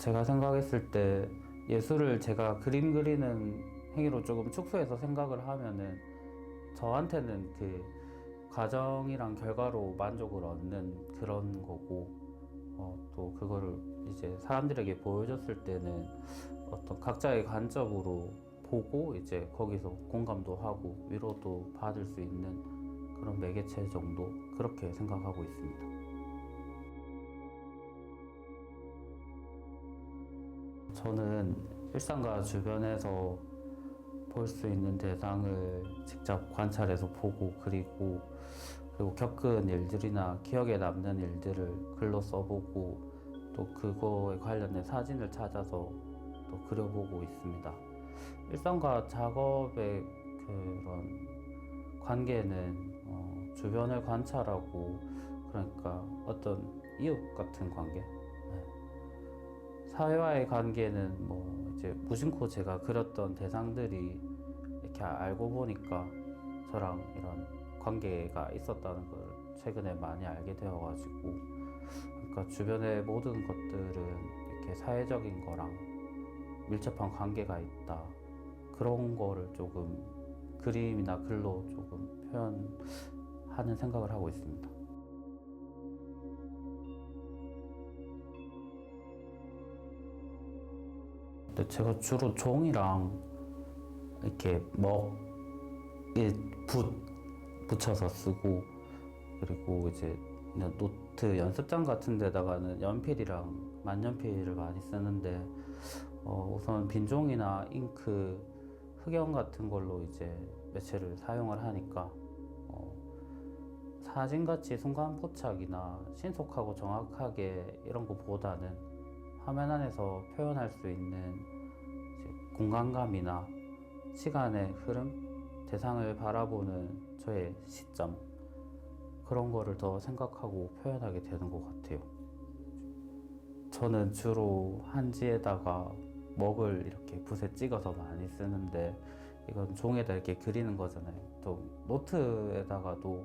제가 생각했을 때 예술을 제가 그림 그리는 행위로 조금 축소해서 생각을 하면은 저한테는 그 과정이랑 결과로 만족을 얻는 그런 거고, 또 그거를 이제 사람들에게 보여줬을 때는 어떤 각자의 관점으로 보고 이제 거기서 공감도 하고 위로도 받을 수 있는 그런 매개체 정도, 그렇게 생각하고 있습니다. 저는 일상과 주변에서 볼 수 있는 대상을 직접 관찰해서 보고 그리고 겪은 일들이나 기억에 남는 일들을 글로 써보고 또 그거에 관련된 사진을 찾아서 또 그려보고 있습니다. 일상과 작업의 그런 관계는 주변을 관찰하고, 그러니까 어떤 이웃 같은 관계, 사회와의 관계는 뭐 이제 무심코 제가 그렸던 대상들이 이렇게 알고 보니까 저랑 이런 관계가 있었다는 걸 최근에 많이 알게 되어가지고, 그러니까 주변의 모든 것들은 이렇게 사회적인 거랑 밀접한 관계가 있다, 그런 거를 조금 그림이나 글로 조금 표현하는 생각을 하고 있습니다. 근데 제가 주로 종이랑 이렇게 붓 붙여서 쓰고, 그리고 이제 노트 연습장 같은 데다가는 연필이랑 만년필을 많이 쓰는데, 우선 빈종이나 잉크, 흑연 같은 걸로 이제 매체를 사용을 하니까 사진같이 순간 포착이나 신속하고 정확하게 이런 것보다는 화면 안에서 표현할 수 있는 이제 공간감이나 시간의 흐름, 대상을 바라보는 저의 시점, 그런 거를 더 생각하고 표현하게 되는 것 같아요. 저는 주로 한지에다가 먹을 이렇게 붓에 찍어서 많이 쓰는데, 이건 종에다 이렇게 그리는 거잖아요. 또 노트에다가도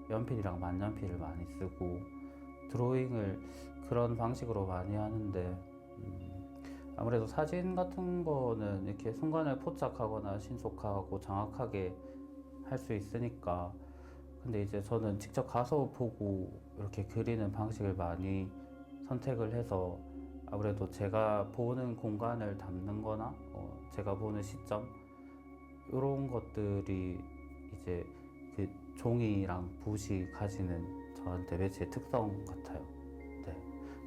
연필이랑 만년필을 많이 쓰고 드로잉을 그런 방식으로 많이 하는데, 아무래도 사진 같은 거는 이렇게 순간을 포착하거나 신속하고 정확하게 할 수 있으니까. 근데 이제 저는 직접 가서 보고 이렇게 그리는 방식을 많이 선택을 해서, 아무래도 제가 보는 공간을 담는 거나 제가 보는 시점, 이런 것들이 이제 그 종이랑 붓이 가지는 저한테 매체의 특성 같아요. 네.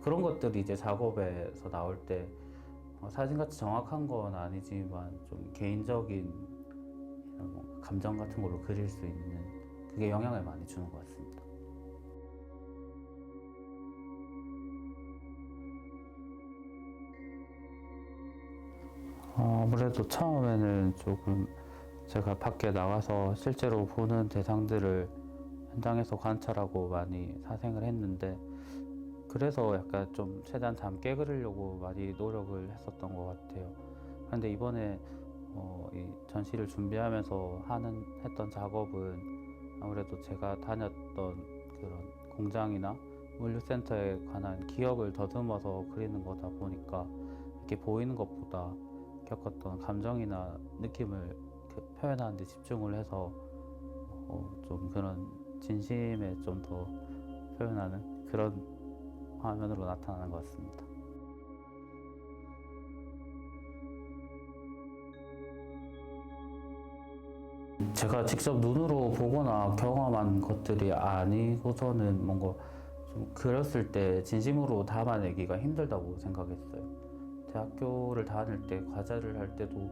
그런 것들이 이제 작업에서 나올 때 사진같이 정확한 건 아니지만 좀 개인적인 이런 뭔가 감정 같은 걸로 그릴 수 있는, 그게 영향을 많이 주는 것 같습니다. 아무래도 처음에는 조금 제가 밖에 나가서 실제로 보는 대상들을 현장에서 관찰하고 많이 사생을 했는데, 그래서 약간 좀 최대한 닮게 그리려고 많이 노력을 했었던 것 같아요. 근데 이번에 이 전시를 준비하면서 했던 작업은 아무래도 제가 다녔던 그런 공장이나 물류센터에 관한 기억을 더듬어서 그리는 거다 보니까 이렇게 보이는 것보다 겪었던 감정이나 느낌을 표현하는 데 집중을 해서 좀 그런 진심에 좀 더 표현하는 그런 화면으로 나타나는 것 같습니다. 제가 직접 눈으로 보거나 경험한 것들이 아니고서는 뭔가 좀 그렸을 때 진심으로 담아내기가 힘들다고 생각했어요. 대학교를 다닐 때 과제를 할 때도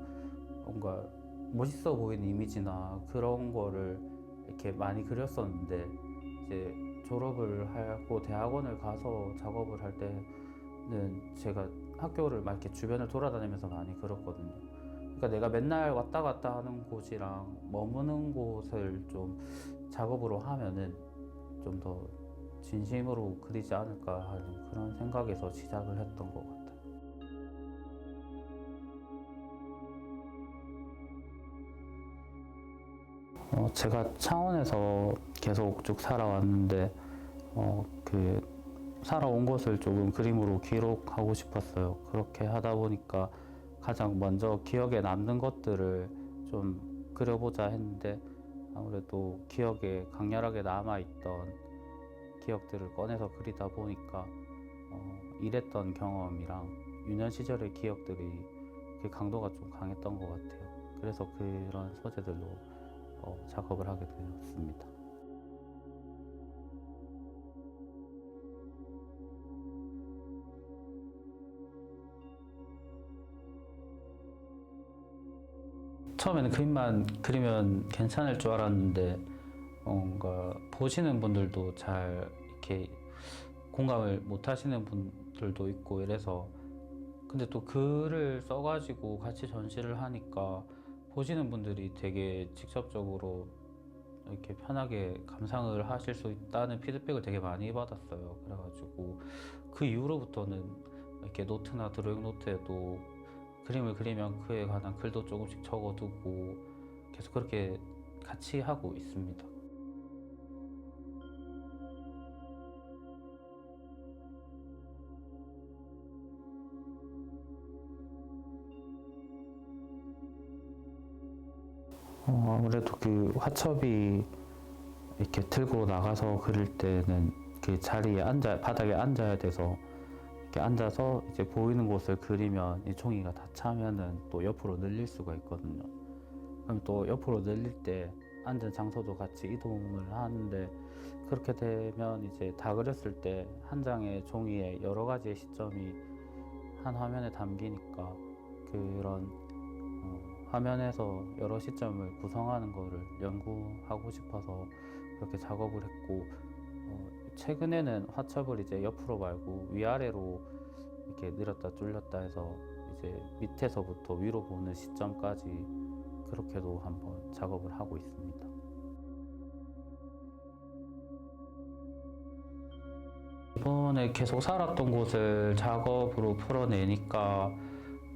뭔가 멋있어 보이는 이미지나 그런 거를 이렇게 많이 그렸었는데, 이제 졸업을 하고 대학원을 가서 작업을 할 때는 제가 학교를 막 이렇게 주변을 돌아다니면서 많이 그렸거든요. 그러니까 내가 맨날 왔다 갔다 하는 곳이랑 머무는 곳을 좀 작업으로 하면은 좀 더 진심으로 그리지 않을까 하는 그런 생각에서 시작을 했던 것 같아요. 제가 창원에서 계속 쭉 살아왔는데, 그 살아온 것을 조금 그림으로 기록하고 싶었어요. 그렇게 하다 보니까 가장 먼저 기억에 남는 것들을 좀 그려보자 했는데 아무래도 기억에 강렬하게 남아있던 기억들을 꺼내서 그리다 보니까 일했던 경험이랑 유년 시절의 기억들이 그 강도가 좀 강했던 것 같아요. 그래서 그런 소재들로 작업을 하게 되었습니다. 처음에는 그림만 그리면 괜찮을 줄 알았는데 뭔가 보시는 분들도 잘 이렇게 공감을 못 하시는 분들도 있고 이래서 근데 또 글을 써가지고 같이 전시를 하니까 보시는 분들이 되게 직접적으로 이렇게 편하게 감상을 하실 수 있다는 피드백을 되게 많이 받았어요. 그래가지고 그 이후로부터는 이렇게 노트나 드로잉 노트에도 그림을 그리면 그에 관한 글도 조금씩 적어두고 계속 그렇게 같이 하고 있습니다. 아무래도 그 화첩이 이렇게 들고 나가서 그릴 때는 그 자리에 바닥에 앉아야 돼서 이렇게 앉아서 이제 보이는 곳을 그리면 이 종이가 다 차면은 또 옆으로 늘릴 수가 있거든요. 그럼 또 옆으로 늘릴 때 앉은 장소도 같이 이동을 하는데 그렇게 되면 이제 다 그렸을 때 한 장의 종이에 여러 가지의 시점이 한 화면에 담기니까 그런 화면에서 여러 시점을 구성하는 거를 연구하고 싶어서 그렇게 작업을 했고 최근에는 화첩을 이제 옆으로 말고 위아래로 이렇게 늘었다 줄였다 해서 이제 밑에서부터 위로 보는 시점까지 그렇게도 한번 작업을 하고 있습니다. 이번에 계속 살았던 곳을 작업으로 풀어내니까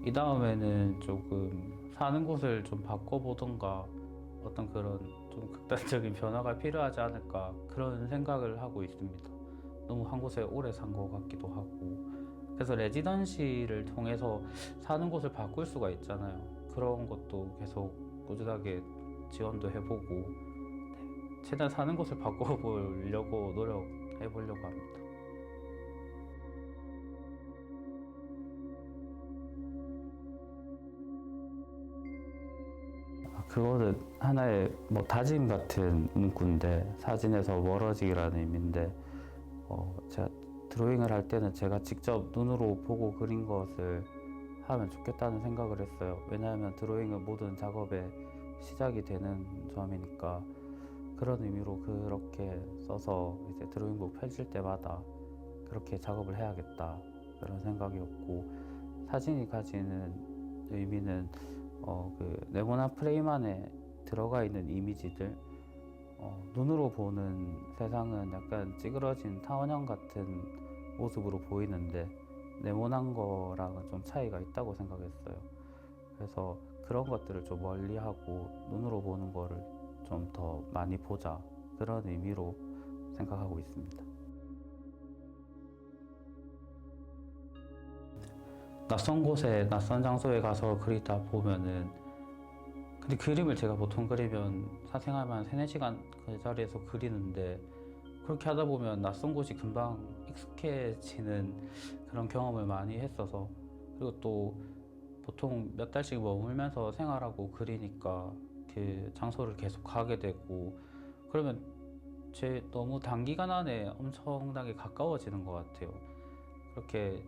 이 다음에는 조금 사는 곳을 좀 바꿔보던가 어떤 그런 좀 극단적인 변화가 필요하지 않을까 그런 생각을 하고 있습니다. 너무 한 곳에 오래 산 것 같기도 하고 그래서 레지던시를 통해서 사는 곳을 바꿀 수가 있잖아요. 그런 것도 계속 꾸준하게 지원도 해보고 최대한 사는 곳을 바꿔보려고 노력해보려고 합니다. 그거는 하나의 뭐 다짐 같은 문구인데 사진에서 멀어지기라는 의미인데 제가 드로잉을 할 때는 제가 직접 눈으로 보고 그린 것을 하면 좋겠다는 생각을 했어요. 왜냐하면 드로잉은 모든 작업의 시작이 되는 점이니까 그런 의미로 그렇게 써서 이제 드로잉북 펼칠 때마다 그렇게 작업을 해야겠다 그런 생각이었고 사진이 가지는 의미는 그 네모난 프레임 안에 들어가 있는 이미지들 눈으로 보는 세상은 약간 찌그러진 타원형 같은 모습으로 보이는데 네모난 거랑은 좀 차이가 있다고 생각했어요. 그래서 그런 것들을 좀 멀리하고 눈으로 보는 거를 좀 더 많이 보자 그런 의미로 생각하고 있습니다. 낯선 곳에 낯선 장소에 가서 그리다 보면은 근데 그림을 제가 보통 그리면 사생활만 한 3-4시간 그 자리에서 그리는데 그렇게 하다 보면 낯선 곳이 금방 익숙해지는 그런 경험을 많이 했어서 그리고 또 보통 몇 달씩 머물면서 생활하고 그리니까 그 장소를 계속 가게 되고 그러면 제 너무 단기간 안에 엄청나게 가까워지는 것 같아요. 그렇게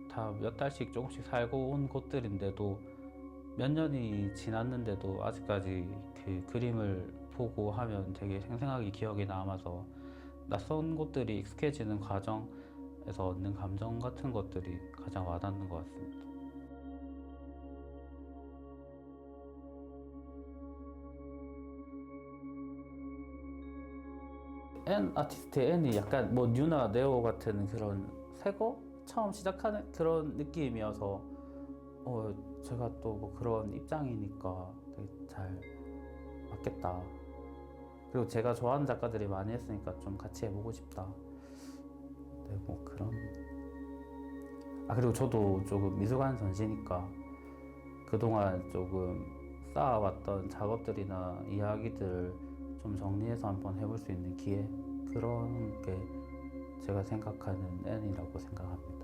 다 몇 달씩 조금씩 살고 온 곳들인데도 몇 년이 지났는데도 아직까지 그 그림을 보고 하면 되게 생생하게 기억에 남아서 낯선 곳들이 익숙해지는 과정에서 얻는 감정 같은 것들이 가장 와닿는 것 같습니다. N 아티스트의 N이 약간 뭐 뉴나 네오 같은 그런 새거 처음 시작하는 그런 느낌이어서 제가 또 뭐 그런 입장이니까 되게 잘 맞겠다. 그리고 제가 좋아하는 작가들이 많이 했으니까 좀 같이 해보고 싶다. 네, 뭐 그런. 그리고 저도 조금 미술관 전시니까 그동안 조금 쌓아왔던 작업들이나 이야기들 좀 정리해서 한번 해볼 수 있는 기회, 그런 게 제가 생각하는 N이라고 생각합니다.